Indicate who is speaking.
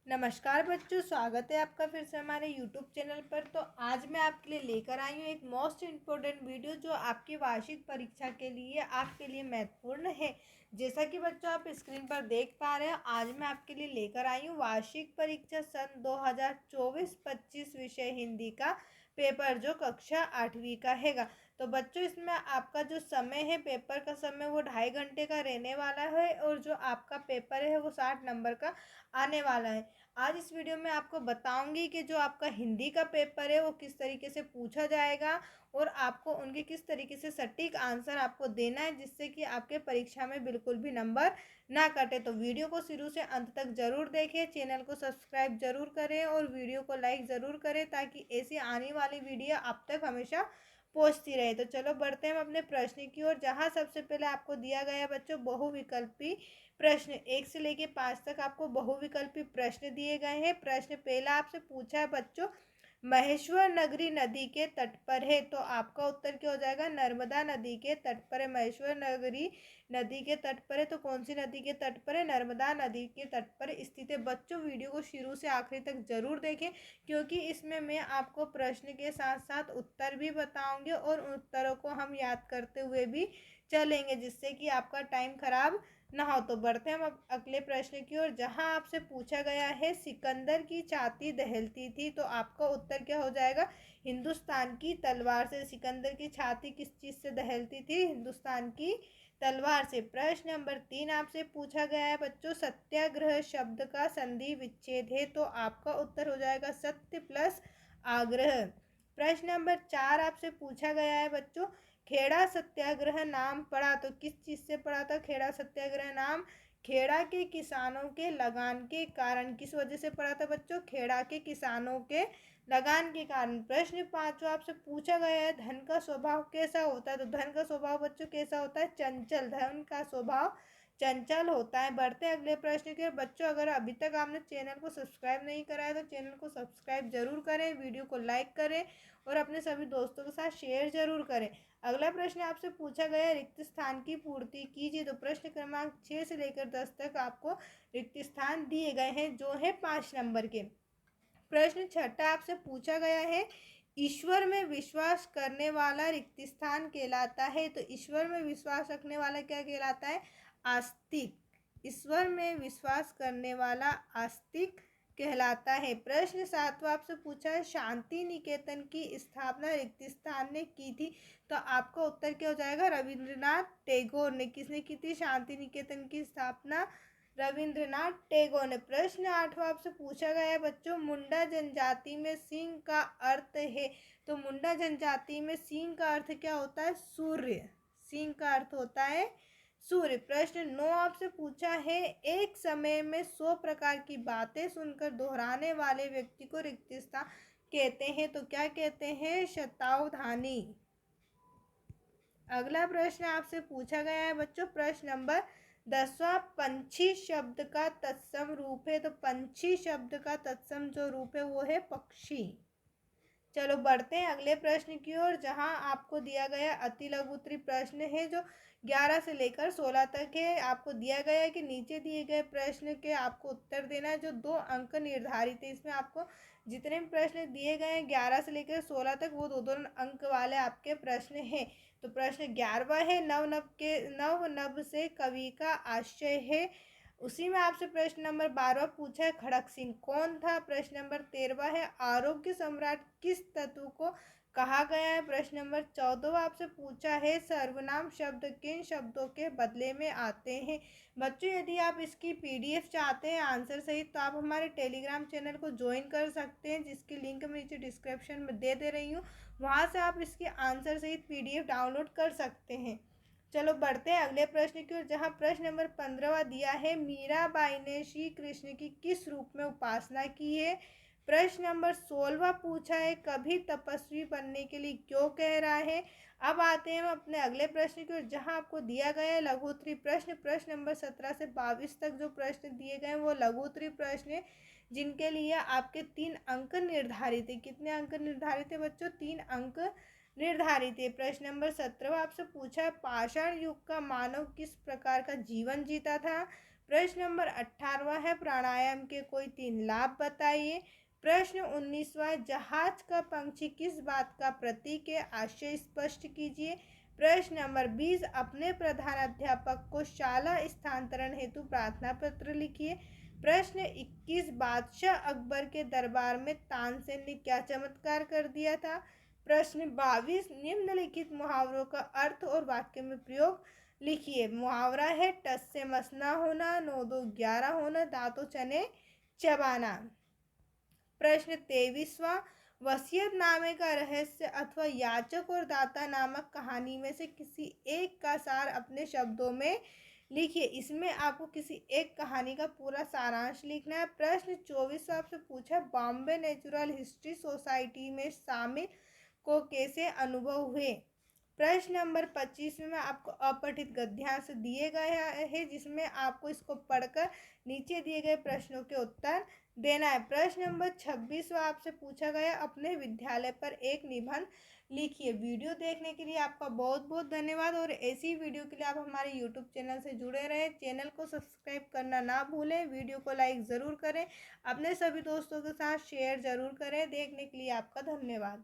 Speaker 1: नमस्कार बच्चों, स्वागत है आपका फिर से हमारे YouTube चैनल पर। तो आज मैं आपके लिए लेकर आई हूँ एक मोस्ट इम्पोर्टेंट वीडियो जो आपकी वार्षिक परीक्षा के लिए आपके लिए महत्वपूर्ण है। जैसा कि बच्चों आप स्क्रीन पर देख पा रहे हैं, आज मैं आपके लिए लेकर आई हूँ वार्षिक परीक्षा सन 2024-25 विषय हिंदी का पेपर जो कक्षा 8वीं का हैगा। तो बच्चों इसमें आपका जो समय है, पेपर का समय वो 2.5 घंटे का रहने वाला है और जो आपका पेपर है वो 60 नंबर का आने वाला है। आज इस वीडियो में आपको बताऊंगी कि जो आपका हिंदी का पेपर है वो किस तरीके से पूछा जाएगा और आपको उनके किस तरीके से सटीक आंसर आपको देना है, जिससे कि आपके परीक्षा में बिल्कुल भी नंबर ना कटे। तो वीडियो को शुरू से अंत तक जरूर देखें, चैनल को सब्सक्राइब जरूर करें और वीडियो को लाइक ज़रूर करें ताकि ऐसी आने वाली वीडियो आप तक हमेशा पहुँचती रहे। तो चलो बढ़ते हैं हम अपने प्रश्न की ओर, जहाँ सबसे पहले आपको दिया गया है बच्चों बहुविकल्पी प्रश्न। 1 से लेके 5 तक आपको बहुविकल्पी प्रश्न दिए गए हैं। प्रश्न पहला आपसे पूछा है बच्चों, महेश्वर नगरी नदी के तट पर है। तो आपका उत्तर क्या हो जाएगा? नर्मदा नदी के तट पर है। महेश्वर नगरी नदी के तट पर है तो कौन सी नदी के तट पर है? नर्मदा नदी के तट पर स्थित है। बच्चों वीडियो को शुरू से आखिरी तक जरूर देखें, क्योंकि इसमें मैं आपको प्रश्न के साथ साथ उत्तर भी बताऊंगी और उन उत्तरों को हम याद करते हुए भी चलेंगे, जिससे कि आपका टाइम खराब ना हो। तो बढ़ते हैं हम अब अगले प्रश्न की ओर, जहां आपसे पूछा गया है सिकंदर की छाती दहलती थी। तो आपका उत्तर क्या हो जाएगा? हिंदुस्तान की तलवार से। सिकंदर की छाती किस चीज से दहलती थी? हिंदुस्तान की तलवार से। प्रश्न नंबर 3 आपसे पूछा गया है बच्चों, सत्याग्रह शब्द का संधि विच्छेद है। तो आपका उत्तर हो जाएगा सत्य प्लस आग्रह। प्रश्न नंबर 4 आपसे पूछा गया है बच्चों, खेड़ा सत्याग्रह नाम पड़ा। तो किस चीज से पड़ा था खेड़ा सत्याग्रह नाम? खेड़ा के किसानों के लगान के कारण। किस वजह से पड़ा था बच्चों? खेड़ा के किसानों के लगान के कारण। प्रश्न 5 आपसे पूछा गया है, धन का स्वभाव कैसा होता है। तो धन का स्वभाव बच्चों कैसा होता है? चंचल। धन का स्वभाव चंचल होता है। बढ़ते हैं अगले प्रश्न के। बच्चों अगर अभी तक आपने चैनल को सब्सक्राइब नहीं करा है तो चैनल को सब्सक्राइब जरूर करें, वीडियो को लाइक करें और अपने सभी दोस्तों के साथ शेयर जरूर करें। अगला प्रश्न आपसे पूछा गया, रिक्त स्थान की पूर्ति कीजिए। तो प्रश्न क्रमांक 6 से लेकर 10 तक आपको रिक्त स्थान दिए गए हैं जो है 5 नंबर के। प्रश्न 6 आपसे पूछा गया है, ईश्वर में विश्वास करने वाला रिक्त स्थान कहलाता है। तो ईश्वर में विश्वास रखने वाला क्या कहलाता है? आस्तिक। ईश्वर में विश्वास करने वाला आस्तिक कहलाता है। प्रश्न 7 आपसे पूछा है, शांति निकेतन की स्थापना रिक्त स्थान ने की थी। तो आपका उत्तर क्या हो जाएगा? रविंद्रनाथ टैगोर ने। किसने की थी शांति निकेतन की स्थापना? रविंद्रनाथ टैगोर ने। प्रश्न 8 आपसे पूछा गया है बच्चों, मुंडा जनजाति में सिंह का अर्थ है। तो मुंडा जनजाति में सिंह का अर्थ क्या होता है? सूर्य। सिंह का अर्थ होता है सूर्य। प्रश्न 9 आपसे पूछा है, एक समय में 100 प्रकार की बातें सुनकर दोहराने वाले व्यक्ति को रिक्त स्थान कहते हैं। तो क्या कहते हैं? शतावधानी। अगला प्रश्न आपसे पूछा गया है बच्चों, प्रश्न नंबर 10वां, पंछी शब्द का तत्सम रूप है। तो पंछी शब्द का तत्सम जो रूप है वो है पक्षी। चलो बढ़ते हैं अगले प्रश्न की ओर, जहां आपको दिया गया अति लघु उत्तरीय प्रश्न है जो 11 से लेकर 16 तक है। आपको दिया गया है कि नीचे दिए गए प्रश्न के आपको उत्तर देना है जो 2 अंक निर्धारित है। इसमें आपको जितने भी प्रश्न दिए गए हैं 11 से लेकर 16 तक वो 2-2 अंक वाले आपके प्रश्न हैं। तो प्रश्न 11वां है, नव नभ से कवि का आशय है। उसी में आपसे प्रश्न नंबर 12 पूछा है, खड़क सिंह कौन था। प्रश्न नंबर 13 है, आरोग्य सम्राट किस तत्व को कहा गया है। प्रश्न नंबर 14 आपसे पूछा है, सर्वनाम शब्द किन शब्दों के बदले में आते हैं। बच्चों यदि आप इसकी पीडीएफ चाहते हैं आंसर सहित तो आप हमारे टेलीग्राम चैनल को ज्वाइन कर सकते हैं, जिसकी लिंक मैं नीचे डिस्क्रिप्शन में दे रही हूँ। वहाँ से आप इसके आंसर सहित पीडीएफ डाउनलोड कर सकते हैं। चलो बढ़ते हैं अगले प्रश्न की ओर, जहाँ प्रश्न नंबर 15 दिया है, मीराबाई ने श्री कृष्ण की किस रूप में उपासना की है। प्रश्न नंबर 16 पूछा है, कभी तपस्वी बनने के लिए क्यों कह रहा है। अब आते हैं हम अपने अगले प्रश्न की ओर, जहाँ आपको दिया गया है लघु उत्तरीय प्रश्न। प्रश्न नंबर 17 से 22 तक जो प्रश्न दिए गए हैं वो लघु उत्तरीय प्रश्न है, जिनके लिए आपके 3 अंक निर्धारित है। कितने अंक निर्धारित है बच्चों? 3 अंक निर्धारित है। प्रश्न नंबर 17 आपसे पूछा है, पाषाण युग का मानव किस प्रकार का जीवन जीता था। प्रश्न नंबर 18वां है प्राणायाम के कोई 3 लाभ बताइए। प्रश्न 19वां जहाज का पंछी किस बात का प्रतीक है, आशय स्पष्ट कीजिए। प्रश्न नंबर 20 अपने प्रधानाध्यापक को शाला स्थानांतरण हेतु प्रार्थना पत्र लिखिए। प्रश्न 21 बादशाह अकबर के दरबार में तानसेन ने क्या चमत्कार कर दिया था। प्रश्न 22 निम्नलिखित मुहावरों का अर्थ और वाक्य में प्रयोग लिखिए। मुहावरा है टस से मस ना होना, 9 2 11 होना, दांतों चने चबाना। प्रश्न 23वां वसीयतनामे का रहस्य अथवा याचक और दाता नामक कहानी में से किसी एक का सार अपने शब्दों में लिखिए। इसमें आपको किसी एक कहानी का पूरा सारांश लिखना है। प्रश्न 24 आपसे पूछा बॉम्बे नेचुरल हिस्ट्री सोसाइटी में शामिल को कैसे अनुभव हुए। प्रश्न नंबर 25 में आपको अपठित गद्यांश दिए गए हैं जिसमें आपको इसको पढ़कर नीचे दिए गए प्रश्नों के उत्तर देना है। प्रश्न नंबर 26 आपसे पूछा गया अपने विद्यालय पर एक निबंध लिखिए। वीडियो देखने के लिए आपका बहुत बहुत धन्यवाद और ऐसी वीडियो के लिए आप हमारे यूट्यूब चैनल से जुड़े रहें। चैनल को सब्सक्राइब करना ना भूलें, वीडियो को लाइक ज़रूर करें, अपने सभी दोस्तों के साथ शेयर ज़रूर करें। देखने के लिए आपका धन्यवाद।